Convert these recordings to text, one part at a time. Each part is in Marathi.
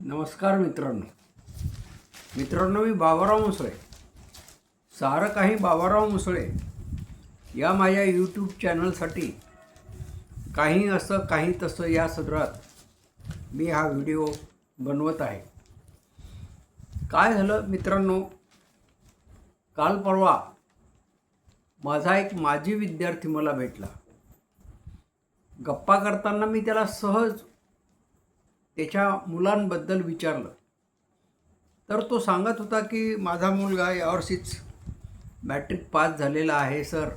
नमस्कार मित्रांनो मी बाबाराव मुसळे. सारं काही बाबाराव मुसळे या माझ्या यूट्यूब चॅनलसाठी काही असं काही तसं या सदरात मी हा व्हिडिओ बनवत आहे. काय झालं मित्रांनो, काल परवा माझा एक माजी विद्यार्थी मला भेटला. गप्पा करताना मी त्याला सहज त्याच्या मुलांबद्दल विचारलं, तर तो सांगत होता की माझा मुलगा यावर्षीच मॅट्रिक पास झालेला आहे सर,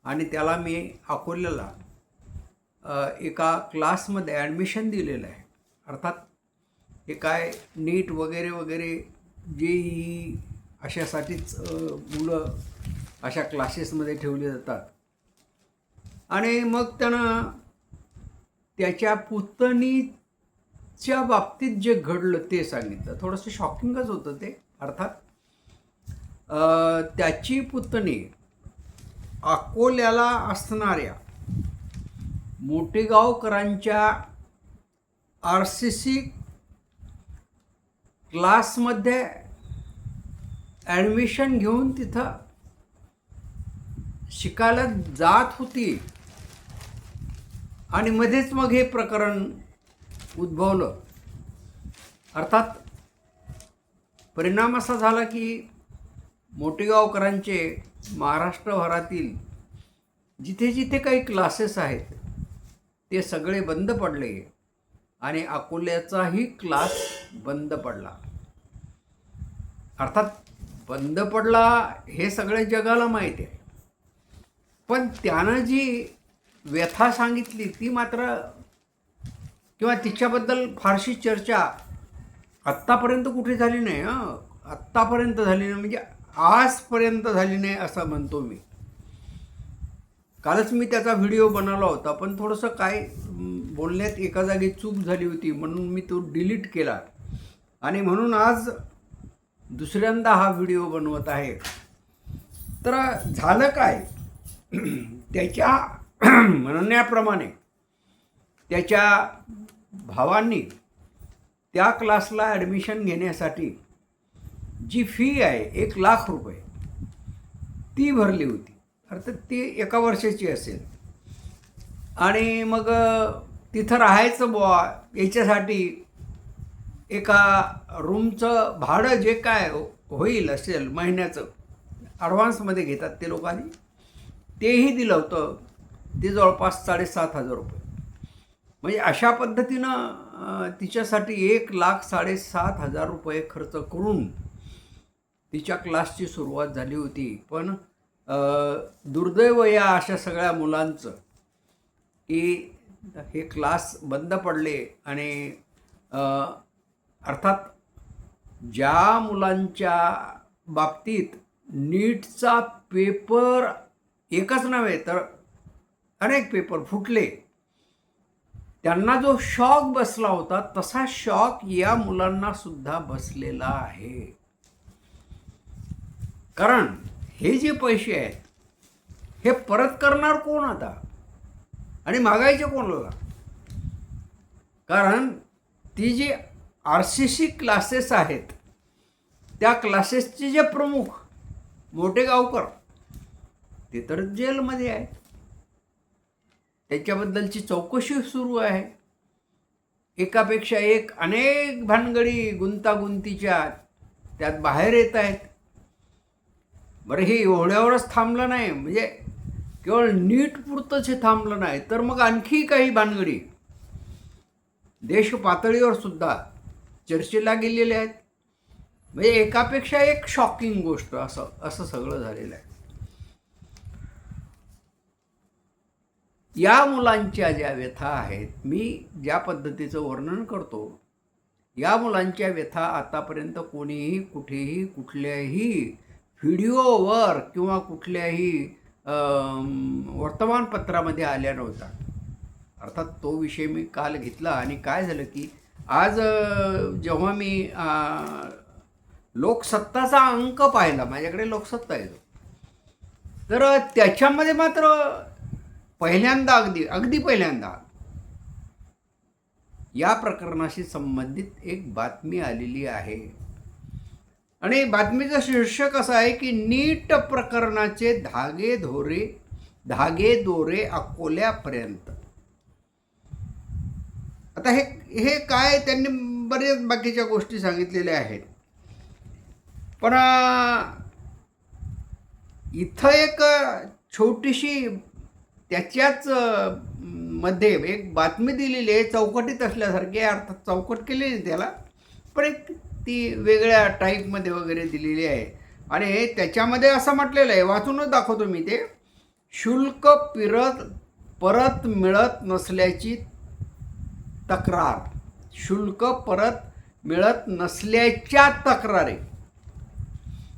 आणि त्याला मी अकोल्याला एका क्लासमध्ये ॲडमिशन दिलेलं आहे. अर्थात हे काय नीट वगैरे वगैरे JEE अशासाठीच मुलं अशा क्लासेसमध्ये ठेवले जातात. आणि मग त्यानं त्याच्या पुतणीच्या बाबतीत जे घडलं ते सांगितलं. थोडंसं शॉकिंगच होतं ते. अर्थात त्याची पुतणी अकोल्याला असणाऱ्या मोटेगावकरांच्या RCC क्लासमध्ये ॲडमिशन घेऊन तिथं शिकायला जात होती. आणि मध्येच मग हे प्रकरण उद्भवलं. अर्थात परिणाम असा झाला की मोटेगावकरांचे महाराष्ट्रभरातील जिथे जिथे काही क्लासेस आहेत ते सगळे बंद पडले आणि अकोल्याचाही क्लास बंद पडला. अर्थात बंद पडला हे सगळे जगाला माहिती आहे, पण त्यानं जी व्यथा सांगितली ती मात्र, किंवा तिच्याबद्दल फारशी चर्चा आत्तापर्यंत कुठे झाली नाही. आत्तापर्यंत झाली नाही म्हणजे आजपर्यंत झाली नाही असं म्हणतो मी. कालच मी त्याचा व्हिडिओ बनवला होता, पण थोडंसं काय बोलण्यात एका जागी चूक झाली होती म्हणून मी तो डिलीट केला, आणि म्हणून आज दुसऱ्यांदा हा व्हिडिओ बनवत आहे. तर झालं काय, त्याच्या म्हणण्याप्रमाणे त्याच्या भावांनी त्या क्लासला ॲडमिशन घेण्यासाठी जी फी आहे 1,00,000 रुपये ती भरली होती. अर्थात ती एका वर्षाची असेल. आणि मग तिथं राहायचं बुवा याच्यासाठी एका रूमचं भाडं जे काय होईल असेल महिन्याचं ॲडव्हान्समध्ये घेतात ते लोकांनी, तेही दिलं होतं. ते जवळपास 7,500 रुपये. म्हणजे अशा पद्धतीनं तिच्यासाठी 1,07,500 रुपये खर्च करून तिच्या क्लासची सुरुवात झाली होती. पण दुर्दैव या अशा सगळ्या मुलांचं की हे क्लास बंद पडले. आणि अर्थात ज्या मुलांच्या बाबतीत नीटचा पेपर एकच नव्हे तर अनेक पेपर फुटले, त्यांना जो शॉक बसला होता तसा शॉक या मुलांना सुद्धा बसलेला आहे. कारण हे जे पैसे आहेत हे परत करणार कोण आता, आणि मागायचे कोणाला? कारण ती जी RCC क्लासेस आहेत त्या क्लासेसचे जे प्रमुख मोटेगावकर ते तर जेलमध्ये आहेत. त्याच्याबद्दलची चौकशी सुरू आहे. एकापेक्षा एक अनेक भानगडी गुंतागुंतीच्या त्यात बाहेर येत आहेत. बरं, हे एवढ्यावरच थांबलं नाही, म्हणजे केवळ नीट पुरतंच हे थांबलं नाही, तर मग आणखी काही भानगडी देश पातळीवर सुद्धा चर्चेला गेलेल्या आहेत. म्हणजे एकापेक्षा एक शॉकिंग गोष्ट असं सगळं झालेलं आहे. या मुलांच्या ज्या व्यथा आहेत, मी ज्या पद्धतीचं वर्णन करतो, या मुलांच्या व्यथा आतापर्यंत कोणीही कुठेही कुठल्याही व्हिडिओवर किंवा कुठल्याही वर्तमानपत्रामध्ये आल्या नव्हत्या. अर्थात तो विषय मी काल घेतला. आणि काय झालं की आज जेव्हा मी लोकसत्ताचा अंक पाहिला, माझ्याकडे लोकसत्ता येतो, तर त्याच्यामध्ये मात्र पहिल्यांदा अगदी पहिल्यांदा या प्रकरणाशी संबंधित एक बातमी आलेली आहे आणि बातमीचं शीर्षक असं आहे की नीट प्रकरणाचे धागेदोरे अकोल्यापर्यंत. आता हे काय, त्यांनी बरेच बाकीच्या गोष्टी सांगितलेल्या आहेत, पण इथं एक छोटीशी त्याच्याच मध्ये एक बातमी दिलेली आहे, चौकटीत असल्यासारखी, अर्थात चौकट केलेली त्याला, पण एक ती वेगळ्या टाईपमध्ये वगैरे दिलेली आहे. आणि त्याच्यामध्ये असं म्हटलेलं आहे, वाचूनच दाखवतो मी ते. शुल्क परत मिळत नसल्याची तक्रार, शुल्क परत मिळत नसल्याच्या तक्रारी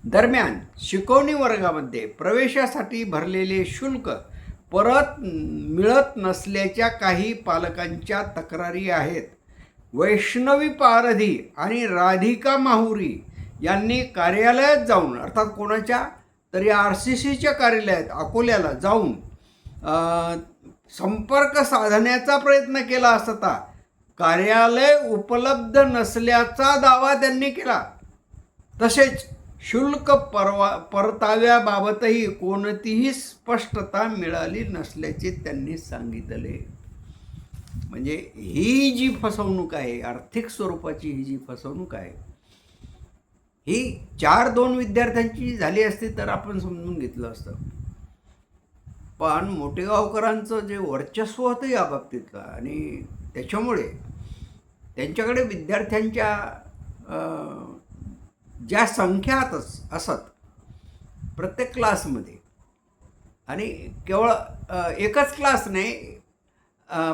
दरम्यान शिकवणी वर्गामध्ये प्रवेशासाठी भरलेले शुल्क परत मिळत नसल्याच्या काही पालकांच्या तक्रारी आहेत. वैष्णवी पारधी आणि राधिका माहुरी यांनी कार्यालयात जाऊन, अर्थात कोणाच्या तरी RCCच्या कार्यालयात अकोल्याला जाऊन संपर्क साधण्याचा प्रयत्न केला असता कार्यालय उपलब्ध नसल्याचा दावा त्यांनी केला. तसेच शुल्क परताव्याबाबतही कोणतीही स्पष्टता मिळाली नसल्याचे त्यांनी सांगितले. म्हणजे ही जी फसवणूक आहे, आर्थिक स्वरूपाची ही जी फसवणूक आहे, ही 4-2 विद्यार्थ्यांची झाली असती तर आपण समजून घेतलं असतं. पण मोठेगावकरांचं जे वर्चस्व होतं या बाबतीतलं, आणि त्याच्यामुळे त्यांच्याकडे विद्यार्थ्यांच्या ज्या संख्या असत प्रत्येक क्लासमध्ये, आणि केवळ एकच क्लास नाही,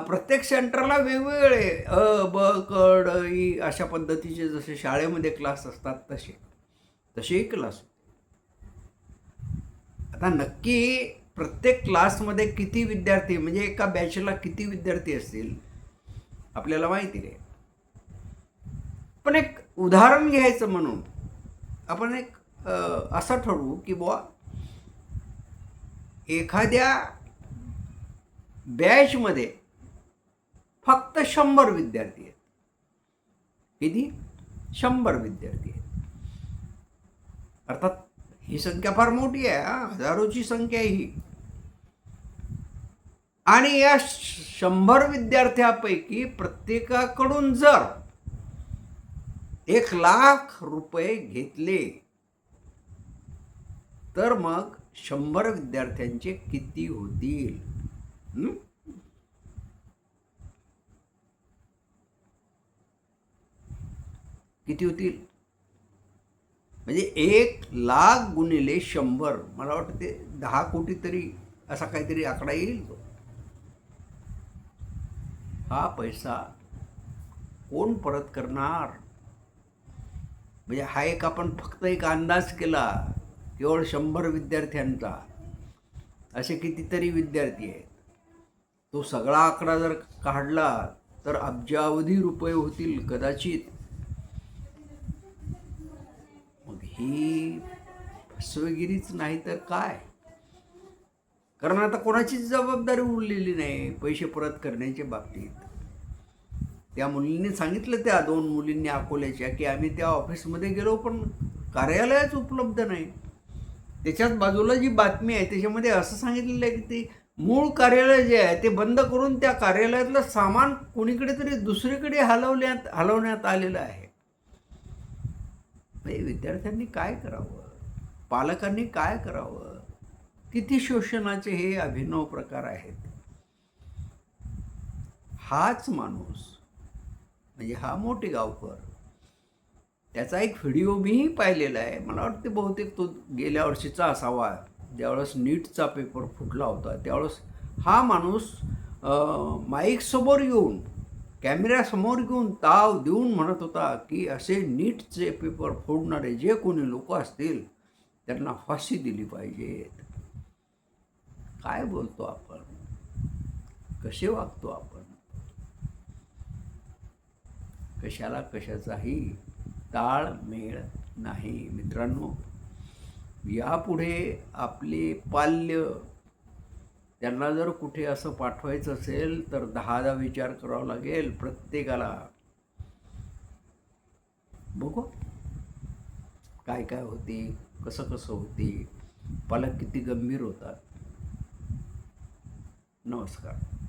प्रत्येक सेंटरला वेगवेगळे ब क ड ई अशा पद्धतीचे जसे शाळेमध्ये क्लास असतात तसेही क्लास होते. आता नक्की प्रत्येक क्लासमध्ये किती विद्यार्थी, म्हणजे एका बॅचला किती विद्यार्थी असतील आपल्याला माहिती नाही. पण एक उदाहरण घ्यायचं म्हणून आपण एक असं ठरवू की बुवा एखाद्या बॅचमध्ये फक्त 100 विद्यार्थी आहेत. किती? 100 विद्यार्थी आहेत. अर्थात ही संख्या फार मोठी आहे, हजारोची संख्या आहे ही. आणि या 100 विद्यार्थ्यापैकी प्रत्येकाकडून जर 1,00,000 रुपये घेतले तर मग 100 विद्यार्थ्यांचे किती होतील? किती होतील? म्हणजे 1,00,000 गुणिले 100, मला वाटतं ते 10 कोटी तरी असा काहीतरी आकडा येईल तो. हा पैसा कोण परत करणार? म्हणजे हा एक आपण फक्त एक अंदाज केला, केवळ 100 विद्यार्थ्यांचा. असे कितीतरी विद्यार्थी आहेत. तो सगळा आकडा जर काढला तर अब्जावधी रुपये होतील कदाचित. मग ही फसवेगिरीच नाही तर काय? कारण आता कोणाचीच जबाबदारी उरलेली नाही पैसे परत करण्याच्या बाबतीत. त्या मुलींनी सांगितलं, त्या 2 मुलींनी अकोल्याच्या, की आम्ही त्या ऑफिसमध्ये गेलो पण कार्यालयच उपलब्ध नाही. त्याच्याच बाजूला जी बातमी आहे त्याच्यामध्ये असं सांगितलेलं आहे की ते मूळ कार्यालय जे आहे ते बंद करून त्या कार्यालयातलं सामान कोणीकडे तरी दुसरीकडे हलवण्यात आलेलं आहे. विद्यार्थ्यांनी काय करावं? पालकांनी काय करावं? किती शोषणाचे हे अभिनव प्रकार आहेत. हाच माणूस म्हणजे हा मोठेगावकर, त्याचा एक व्हिडिओ मीही पाहिलेला आहे. मला वाटतं बहुतेक तो गेल्या वर्षीचा असावा, ज्यावेळेस नीटचा पेपर फुटला होता. त्यावेळेस हा माणूस माईकसमोर येऊन, कॅमेऱ्यासमोर घेऊन ताव देऊन म्हणत होता की असे नीटचे पेपर फोडणारे जे कोणी लोक असतील त्यांना फाशी दिली पाहिजेत. काय बोलतो आपण? कसे वागतो आपण? कशाला कशाचाही ताळमेळ नाही. मित्रांनो, यापुढे आपले पाल्य त्यांना जर कुठे असं पाठवायचं असेल तर 10दा विचार करावा लागेल प्रत्येकाला. बघू काय काय होते, कसं कसं होते, पालक किती गंभीर होतात. नमस्कार.